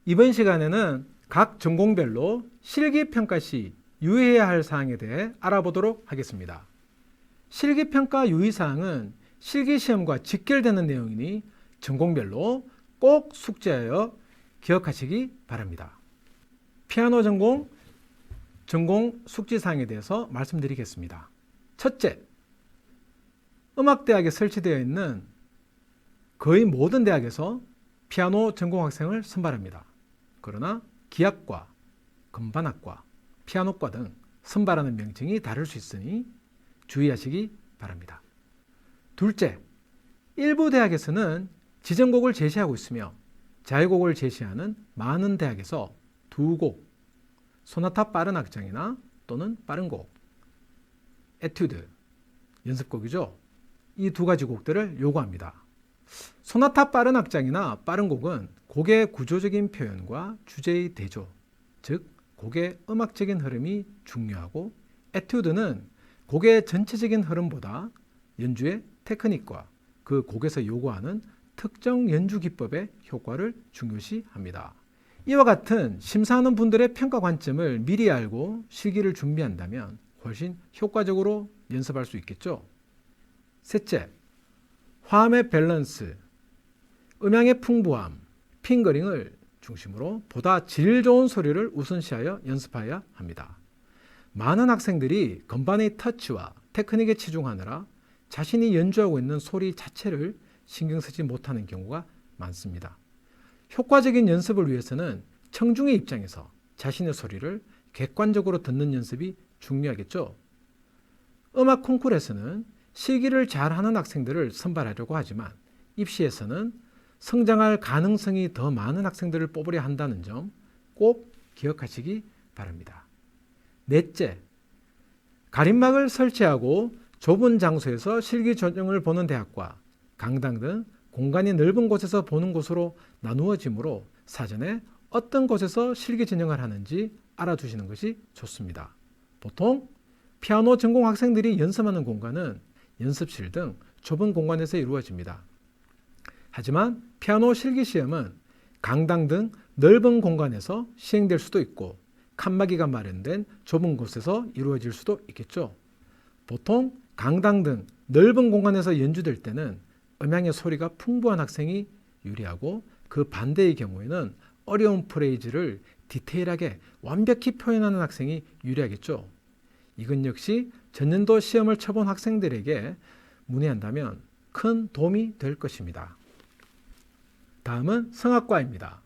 이번 시간에는 각 전공별로 실기평가 시 유의해야 할 사항에 대해 알아보도록 하겠습니다. 실기평가 유의사항은 실기시험과 직결되는 내용이니 전공별로 꼭 숙지하여 기억하시기 바랍니다. 피아노 전공 숙지사항에 대해서 말씀드리겠습니다. 첫째, 음악대학에 설치되어 있는 거의 모든 대학에서 피아노 전공 학생을 선발합니다. 그러나 기악과, 건반학과, 피아노과 등 선발하는 명칭이 다를 수 있으니 주의하시기 바랍니다. 둘째, 일부 대학에서는 지정곡을 제시하고 있으며 자유곡을 제시하는 많은 대학에서 두 곡, 소나타 빠른 악장이나 또는 빠른 곡, 에튜드, 연습곡이죠. 이 두 가지 곡들을 요구합니다. 소나타 빠른 악장이나 빠른 곡은 곡의 구조적인 표현과 주제의 대조, 즉 곡의 음악적인 흐름이 중요하고, 에튜드는 곡의 전체적인 흐름보다 연주의 테크닉과 그 곡에서 요구하는 특정 연주 기법의 효과를 중요시합니다. 이와 같은 심사하는 분들의 평가 관점을 미리 알고 실기를 준비한다면 훨씬 효과적으로 연습할 수 있겠죠. 셋째, 화음의 밸런스, 음향의 풍부함, 핑거링을 중심으로 보다 질 좋은 소리를 우선시하여 연습해야 합니다. 많은 학생들이 건반의 터치와 테크닉에 치중하느라 자신이 연주하고 있는 소리 자체를 신경 쓰지 못하는 경우가 많습니다. 효과적인 연습을 위해서는 청중의 입장에서 자신의 소리를 객관적으로 듣는 연습이 중요하겠죠. 음악 콩쿠르에서는 실기를 잘하는 학생들을 선발하려고 하지만 입시에서는 성장할 가능성이 더 많은 학생들을 뽑으려 한다는 점 꼭 기억하시기 바랍니다. 넷째, 가림막을 설치하고 좁은 장소에서 실기 전형을 보는 대학과 강당 등 공간이 넓은 곳에서 보는 곳으로 나누어지므로 사전에 어떤 곳에서 실기 전형을 하는지 알아두시는 것이 좋습니다. 보통 피아노 전공 학생들이 연습하는 공간은 연습실 등 좁은 공간에서 이루어집니다. 하지만 피아노 실기시험은 강당 등 넓은 공간에서 시행될 수도 있고 칸막이가 마련된 좁은 곳에서 이루어질 수도 있겠죠. 보통 강당 등 넓은 공간에서 연주될 때는 음향의 소리가 풍부한 학생이 유리하고, 그 반대의 경우에는 어려운 프레이즈를 디테일하게 완벽히 표현하는 학생이 유리하겠죠. 이건 역시 전년도 시험을 쳐본 학생들에게 문의한다면 큰 도움이 될 것입니다. 다음은 성악과입니다.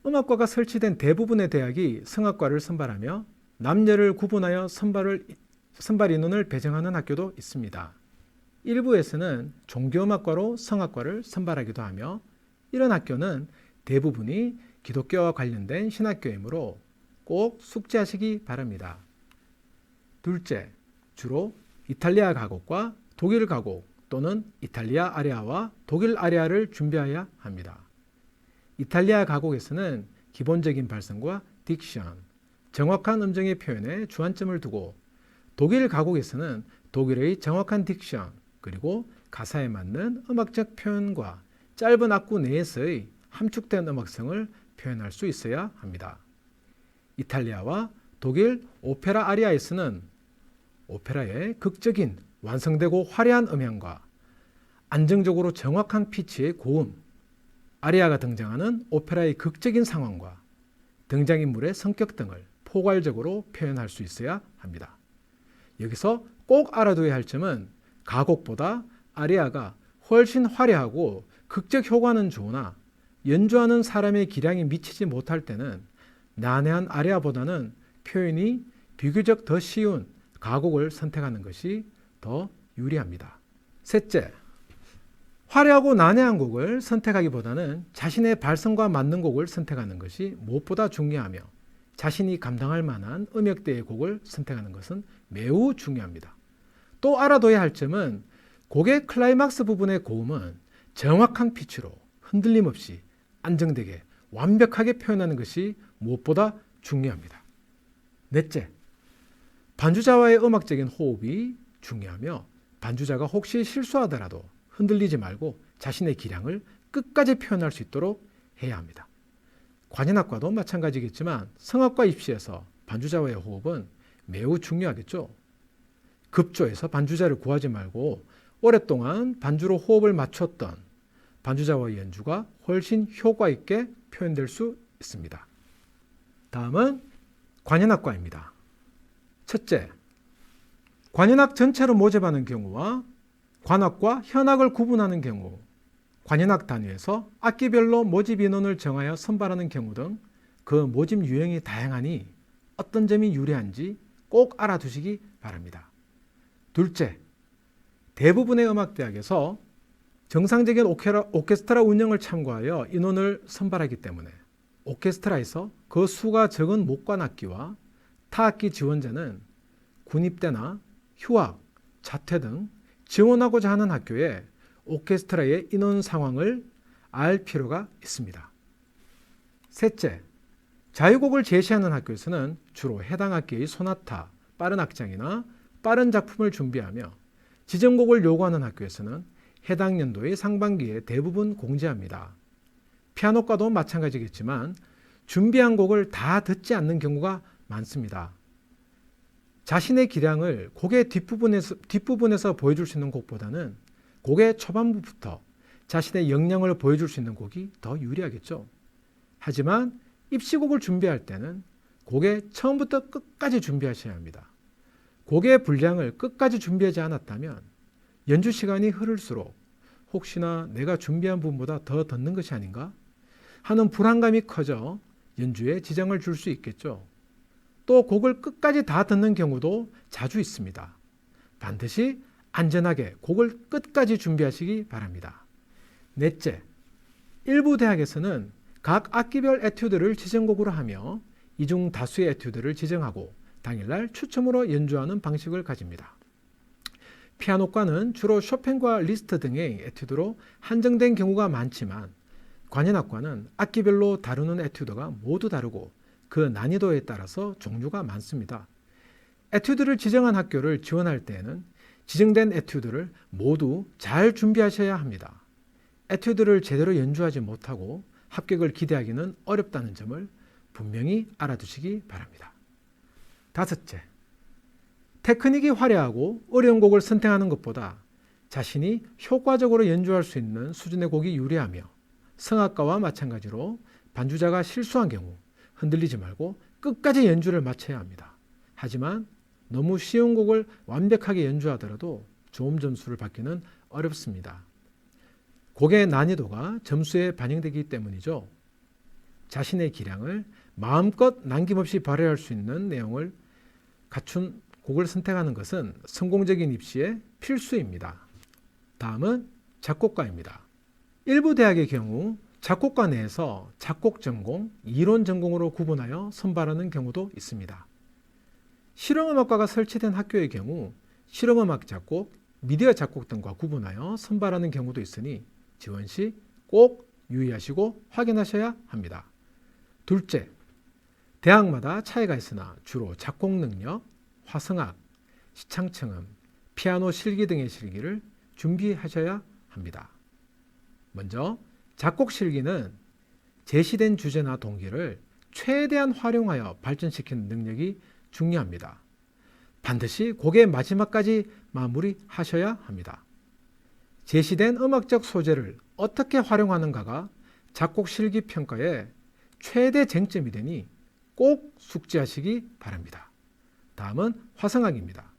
음악과가 설치된 대부분의 대학이 성악과를 선발하며 남녀를 구분하여 선발 인원을 배정하는 학교도 있습니다. 일부에서는 종교음악과로 성악과를 선발하기도 하며, 이런 학교는 대부분이 기독교와 관련된 신학교이므로 꼭 숙지하시기 바랍니다. 둘째, 주로 이탈리아 가곡과 독일 가곡 또는 이탈리아 아리아와 독일 아리아를 준비해야 합니다. 이탈리아 가곡에서는 기본적인 발성과 딕션, 정확한 음정의 표현에 주안점을 두고, 독일 가곡에서는 독일의 정확한 딕션, 그리고 가사에 맞는 음악적 표현과 짧은 악구 내에서의 함축된 음악성을 표현할 수 있어야 합니다. 이탈리아와 독일 오페라 아리아에서는 오페라의 극적인 완성되고 화려한 음향과 안정적으로 정확한 피치의 고음, 아리아가 등장하는 오페라의 극적인 상황과 등장인물의 성격 등을 포괄적으로 표현할 수 있어야 합니다. 여기서 꼭 알아둬야 할 점은 가곡보다 아리아가 훨씬 화려하고 극적 효과는 좋으나 연주하는 사람의 기량이 미치지 못할 때는 난해한 아리아보다는 표현이 비교적 더 쉬운 가곡을 선택하는 것이 더 유리합니다. 셋째, 화려하고 난해한 곡을 선택하기보다는 자신의 발성과 맞는 곡을 선택하는 것이 무엇보다 중요하며, 자신이 감당할 만한 음역대의 곡을 선택하는 것은 매우 중요합니다. 또 알아둬야 할 점은 곡의 클라이막스 부분의 고음은 정확한 피치로 흔들림 없이 안정되게 완벽하게 표현하는 것이 무엇보다 중요합니다. 넷째, 반주자와의 음악적인 호흡이 중요하며, 반주자가 혹시 실수하더라도 흔들리지 말고 자신의 기량을 끝까지 표현할 수 있도록 해야 합니다. 관현악과도 마찬가지겠지만 성악과 입시에서 반주자와의 호흡은 매우 중요하겠죠. 급조해서 반주자를 구하지 말고 오랫동안 반주로 호흡을 맞췄던 반주자와의 연주가 훨씬 효과 있게 표현될 수 있습니다. 다음은 관현악과입니다. 첫째, 관현악 전체로 모집하는 경우와 관악과 현악을 구분하는 경우, 관현악 단위에서 악기별로 모집 인원을 정하여 선발하는 경우 등 그 모집 유형이 다양하니 어떤 점이 유리한지 꼭 알아두시기 바랍니다. 둘째, 대부분의 음악대학에서 정상적인 오케스트라 운영을 참고하여 인원을 선발하기 때문에 오케스트라에서 그 수가 적은 목관악기와 타악기 지원자는 군입대나 휴학, 자퇴 등 지원하고자 하는 학교에 오케스트라의 인원 상황을 알 필요가 있습니다. 셋째, 자유곡을 제시하는 학교에서는 주로 해당 학기의 소나타, 빠른 악장이나 빠른 작품을 준비하며 지정곡을 요구하는 학교에서는 해당 연도의 상반기에 대부분 공지합니다. 피아노과도 마찬가지겠지만 준비한 곡을 다 듣지 않는 경우가 많습니다. 자신의 기량을 곡의 뒷부분에서 보여줄 수 있는 곡보다는 곡의 초반부부터 자신의 역량을 보여줄 수 있는 곡이 더 유리하겠죠. 하지만 입시곡을 준비할 때는 곡의 처음부터 끝까지 준비하셔야 합니다. 곡의 분량을 끝까지 준비하지 않았다면 연주 시간이 흐를수록 혹시나 내가 준비한 부분보다 더 듣는 것이 아닌가 하는 불안감이 커져 연주에 지장을 줄 수 있겠죠. 또 곡을 끝까지 다 듣는 경우도 자주 있습니다. 반드시 안전하게 곡을 끝까지 준비하시기 바랍니다. 넷째, 일부 대학에서는 각 악기별 에튜드를 지정곡으로 하며 이 중 다수의 에튜드를 지정하고 당일날 추첨으로 연주하는 방식을 가집니다. 피아노과는 주로 쇼팽과 리스트 등의 에튜드로 한정된 경우가 많지만 관현악과는 악기별로 다루는 에튜드가 모두 다르고 그 난이도에 따라서 종류가 많습니다. 에튜드를 지정한 학교를 지원할 때에는 지정된 에튜드를 모두 잘 준비하셔야 합니다. 에튜드를 제대로 연주하지 못하고 합격을 기대하기는 어렵다는 점을 분명히 알아두시기 바랍니다. 다섯째, 테크닉이 화려하고 어려운 곡을 선택하는 것보다 자신이 효과적으로 연주할 수 있는 수준의 곡이 유리하며 성악가와 마찬가지로 반주자가 실수한 경우 흔들리지 말고 끝까지 연주를 마쳐야 합니다. 하지만 너무 쉬운 곡을 완벽하게 연주하더라도 좋은 점수를 받기는 어렵습니다. 곡의 난이도가 점수에 반영되기 때문이죠. 자신의 기량을 마음껏 남김없이 발휘할 수 있는 내용을 갖춘 곡을 선택하는 것은 성공적인 입시의 필수입니다. 다음은 작곡가입니다. 일부 대학의 경우 작곡과 내에서 작곡 전공, 이론 전공으로 구분하여 선발하는 경우도 있습니다. 실용음악과가 설치된 학교의 경우 실용음악 작곡, 미디어 작곡 등과 구분하여 선발하는 경우도 있으니 지원 시 꼭 유의하시고 확인하셔야 합니다. 둘째, 대학마다 차이가 있으나 주로 작곡 능력, 화성악, 시창청음, 피아노 실기 등의 실기를 준비하셔야 합니다. 먼저 작곡 실기는 제시된 주제나 동기를 최대한 활용하여 발전시키는 능력이 중요합니다. 반드시 곡의 마지막까지 마무리하셔야 합니다. 제시된 음악적 소재를 어떻게 활용하는가가 작곡 실기 평가의 최대 쟁점이 되니 꼭 숙지하시기 바랍니다. 다음은 화성악입니다.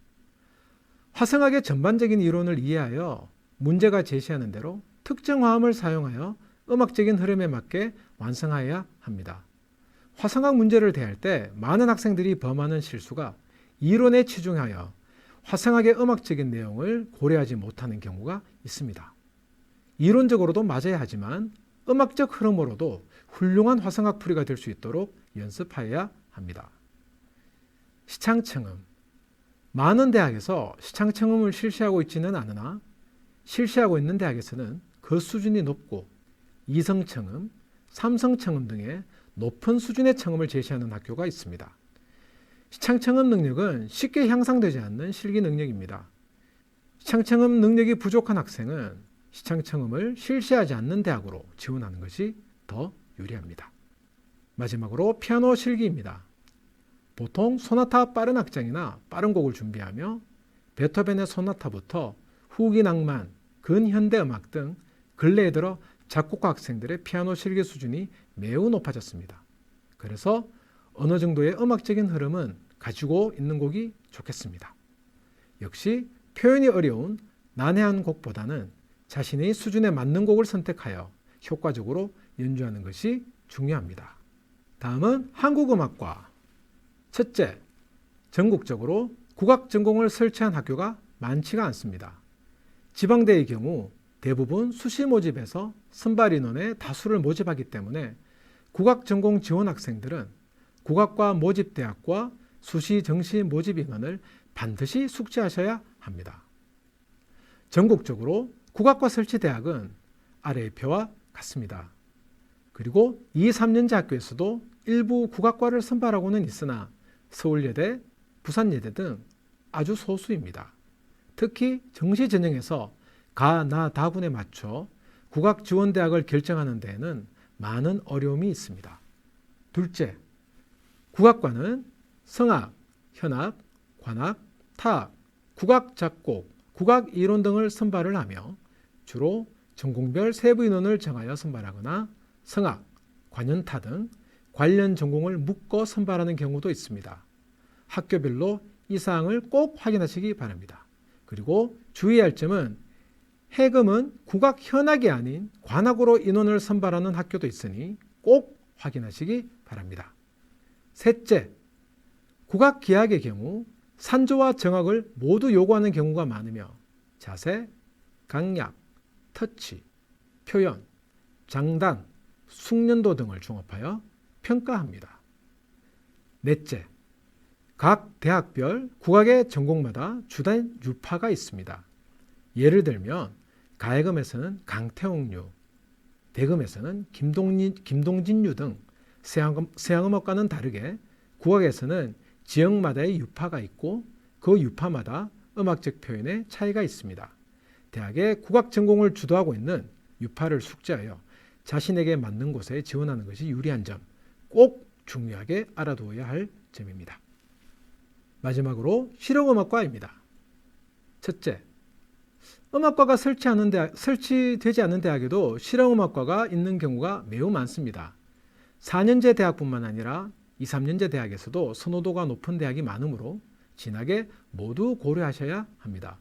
화성악의 전반적인 이론을 이해하여 문제가 제시하는 대로 특정 화음을 사용하여 음악적인 흐름에 맞게 완성하여야 합니다. 화성악 문제를 대할 때 많은 학생들이 범하는 실수가 이론에 치중하여 화성악의 음악적인 내용을 고려하지 못하는 경우가 있습니다. 이론적으로도 맞아야 하지만 음악적 흐름으로도 훌륭한 화성악 풀이가 될 수 있도록 연습하여야 합니다. 시창청음. 많은 대학에서 시창청음을 실시하고 있지는 않으나 실시하고 있는 대학에서는 그 수준이 높고 이성청음, 삼성청음 등의 높은 수준의 청음을 제시하는 학교가 있습니다. 시창청음 능력은 쉽게 향상되지 않는 실기 능력입니다. 시창청음 능력이 부족한 학생은 시창청음을 실시하지 않는 대학으로 지원하는 것이 더 유리합니다. 마지막으로 피아노 실기입니다. 보통 소나타 빠른 악장이나 빠른 곡을 준비하며 베토벤의 소나타부터 후기 낭만, 근현대 음악 등 근래에 들어 작곡가 학생들의 피아노 실기 수준이 매우 높아졌습니다. 그래서 어느 정도의 음악적인 흐름은 가지고 있는 곡이 좋겠습니다. 역시 표현이 어려운 난해한 곡보다는 자신의 수준에 맞는 곡을 선택하여 효과적으로 연주하는 것이 중요합니다. 다음은 한국음악과. 첫째, 전국적으로 국악 전공을 설치한 학교가 많지가 않습니다. 지방대의 경우 대부분 수시 모집에서 선발 인원의 다수를 모집하기 때문에 국악 전공 지원 학생들은 국악과 모집대학과 수시 정시 모집 인원을 반드시 숙지하셔야 합니다. 전국적으로 국악과 설치대학은 아래의 표와 같습니다. 그리고 2, 3년제 학교에서도 일부 국악과를 선발하고는 있으나 서울예대, 부산예대 등 아주 소수입니다. 특히 정시 전형에서 가, 나, 다군에 맞춰 국악지원대학을 결정하는 데에는 많은 어려움이 있습니다. 둘째, 국악과는 성악, 현악, 관악, 타악, 국악 작곡, 국악 이론 등을 선발을 하며 주로 전공별 세부 인원을 정하여 선발하거나 성악, 관현타 등 관련 전공을 묶어 선발하는 경우도 있습니다. 학교별로 이 사항을 꼭 확인하시기 바랍니다. 그리고 주의할 점은 해금은 국악 현악이 아닌 관악으로 인원을 선발하는 학교도 있으니 꼭 확인하시기 바랍니다. 셋째, 국악 기악의 경우 산조와 정악을 모두 요구하는 경우가 많으며 자세, 강약, 터치, 표현, 장단, 숙련도 등을 종합하여 평가합니다. 넷째, 각 대학별 국악의 전공마다 주된 유파가 있습니다. 예를 들면 가야금에서는 강태홍류, 대금에서는 김동진류 등 서양음악과는 다르게 국악에서는 지역마다의 유파가 있고 그 유파마다 음악적 표현의 차이가 있습니다. 대학의 국악 전공을 주도하고 있는 유파를 숙지하여 자신에게 맞는 곳에 지원하는 것이 유리한 점 꼭 중요하게 알아두어야 할 점입니다. 마지막으로 실용음악과입니다. 첫째, 음악과가 설치되지 않는 대학에도 실용음악과가 있는 경우가 매우 많습니다. 4년제 대학뿐만 아니라 2, 3년제 대학에서도 선호도가 높은 대학이 많으므로 진하게 모두 고려하셔야 합니다.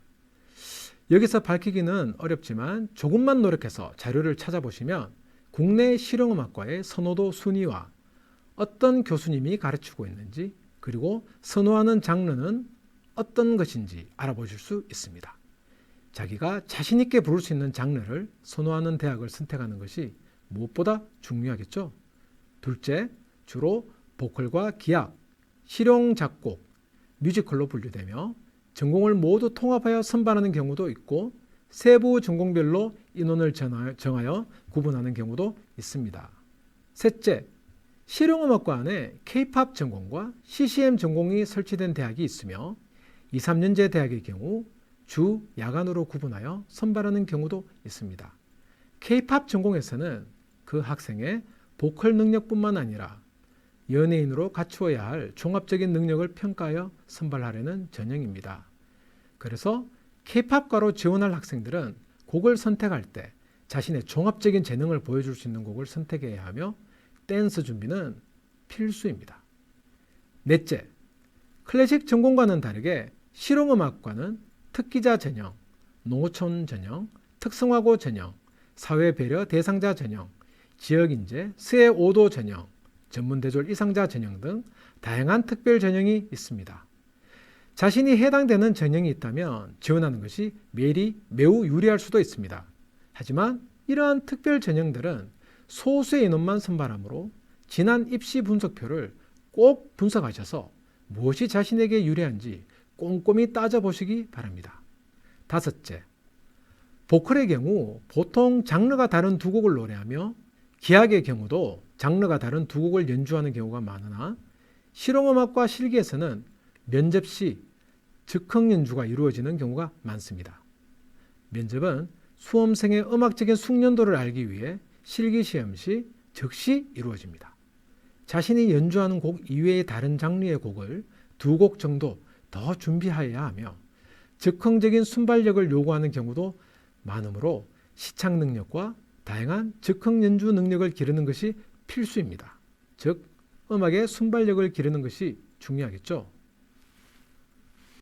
여기서 밝히기는 어렵지만 조금만 노력해서 자료를 찾아보시면 국내 실용음악과의 선호도 순위와 어떤 교수님이 가르치고 있는지 그리고 선호하는 장르는 어떤 것인지 알아보실 수 있습니다. 자기가 자신 있게 부를 수 있는 장르를 선호하는 대학을 선택하는 것이 무엇보다 중요하겠죠. 둘째, 주로 보컬과 기악, 실용 작곡, 뮤지컬로 분류되며 전공을 모두 통합하여 선발하는 경우도 있고 세부 전공별로 인원을 정하여 구분하는 경우도 있습니다. 셋째, 실용음악과 안에 K-팝 전공과 CCM 전공이 설치된 대학이 있으며 2, 3년제 대학의 경우 주, 야간으로 구분하여 선발하는 경우도 있습니다. K-팝 전공에서는 그 학생의 보컬 능력뿐만 아니라 연예인으로 갖추어야 할 종합적인 능력을 평가하여 선발하려는 전형입니다. 그래서 K-팝과로 지원할 학생들은 곡을 선택할 때 자신의 종합적인 재능을 보여줄 수 있는 곡을 선택해야 하며 댄스 준비는 필수입니다. 넷째, 클래식 전공과는 다르게 실용음악과는 특기자 전형, 농어촌 전형, 특성화고 전형, 사회배려 대상자 전형, 지역인재, 스의 5도 전형, 전문대졸 이상자 전형 등 다양한 특별 전형이 있습니다. 자신이 해당되는 전형이 있다면 지원하는 것이 매우 유리할 수도 있습니다. 하지만 이러한 특별 전형들은 소수의 인원만 선발하므로 지난 입시 분석표를 꼭 분석하셔서 무엇이 자신에게 유리한지 꼼꼼히 따져보시기 바랍니다. 다섯째, 보컬의 경우 보통 장르가 다른 두 곡을 노래하며 기악의 경우도 장르가 다른 두 곡을 연주하는 경우가 많으나 실용음악과 실기에서는 면접 시 즉흥 연주가 이루어지는 경우가 많습니다. 면접은 수험생의 음악적인 숙련도를 알기 위해 실기시험 시 즉시 이루어집니다. 자신이 연주하는 곡 이외의 다른 장르의 곡을 2곡 정도 더 준비하여야 하며 즉흥적인 순발력을 요구하는 경우도 많으므로 시창 능력과 다양한 즉흥 연주 능력을 기르는 것이 필수입니다. 즉, 음악의 순발력을 기르는 것이 중요하겠죠.